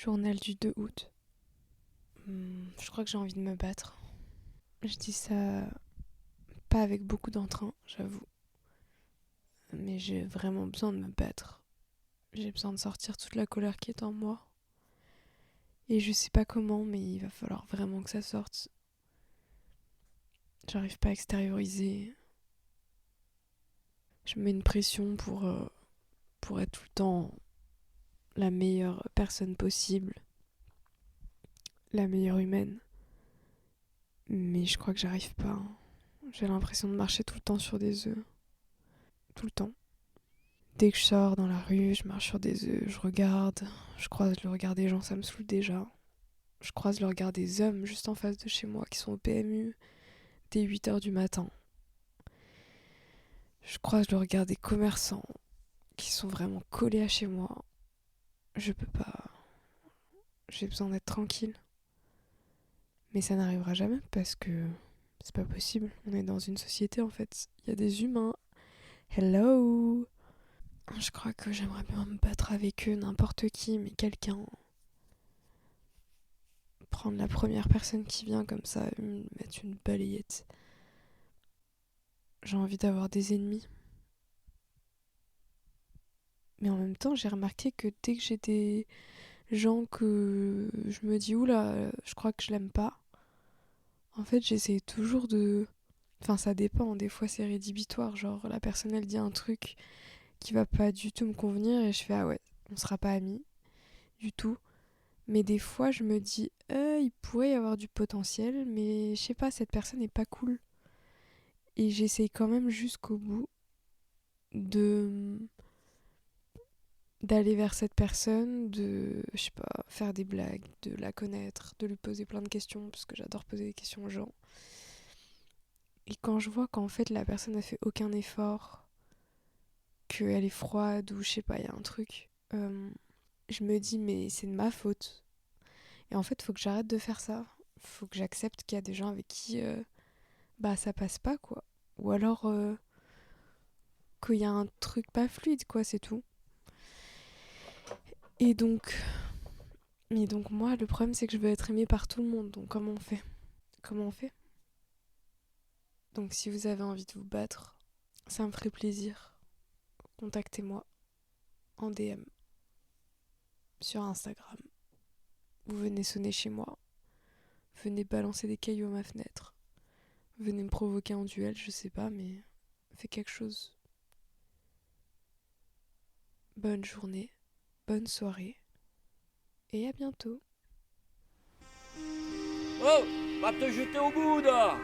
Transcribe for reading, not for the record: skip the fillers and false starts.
Journal du 2 août. Je crois que j'ai envie de me battre. Je dis ça pas avec beaucoup d'entrain, j'avoue. Mais j'ai vraiment besoin de me battre. J'ai besoin de sortir toute la colère qui est en moi. Et je sais pas comment, mais il va falloir vraiment que ça sorte. J'arrive pas à extérioriser. Je me mets une pression pour être tout le temps la meilleure personne possible. La meilleure humaine. Mais je crois que j'arrive pas. J'ai l'impression de marcher tout le temps sur des œufs. Tout le temps. Dès que je sors dans la rue, je marche sur des œufs, je regarde, je croise le regard des gens, ça me saoule déjà. Je croise le regard des hommes juste en face de chez moi qui sont au PMU dès 8h du matin. Je croise le regard des commerçants qui sont vraiment collés à chez moi. Je peux pas. J'ai besoin d'être tranquille. Mais ça n'arrivera jamais parce que c'est pas possible. On est dans une société en fait. Il y a des humains. Hello! Je crois que j'aimerais bien me battre avec eux, n'importe qui, mais quelqu'un. Prendre la première personne qui vient comme ça, me mettre une balayette. J'ai envie d'avoir des ennemis. Mais en même temps, j'ai remarqué que dès que j'ai des gens que je me dis oula, je crois que je l'aime pas, en fait, j'essaie toujours de. Enfin, ça dépend, des fois c'est rédhibitoire. Genre, la personne elle dit un truc qui va pas du tout me convenir et je fais ah ouais, on sera pas amis du tout. Mais des fois, je me dis, il pourrait y avoir du potentiel, mais je sais pas, cette personne est pas cool. Et j'essaye quand même jusqu'au bout de d'aller vers cette personne, de, je sais pas, faire des blagues, de la connaître, de lui poser plein de questions, parce que j'adore poser des questions aux gens. Et quand je vois qu'en fait la personne n'a fait aucun effort, qu'elle est froide ou je sais pas, il y a un truc, je me dis mais c'est de ma faute. Et en fait, faut que j'arrête de faire ça. Faut que j'accepte qu'il y a des gens avec qui bah ça passe pas quoi. Ou alors qu'il y a un truc pas fluide quoi, c'est tout. Et donc moi, le problème, c'est que je veux être aimée par tout le monde. Donc, comment on fait? Comment on fait? Donc, si vous avez envie de vous battre, ça me ferait plaisir. Contactez-moi en DM sur Instagram. Vous venez sonner chez moi. Venez balancer des cailloux à ma fenêtre. Venez me provoquer en duel, je sais pas, mais faites quelque chose. Bonne journée, bonne soirée et à bientôt. Oh, va te jeter au bout, là.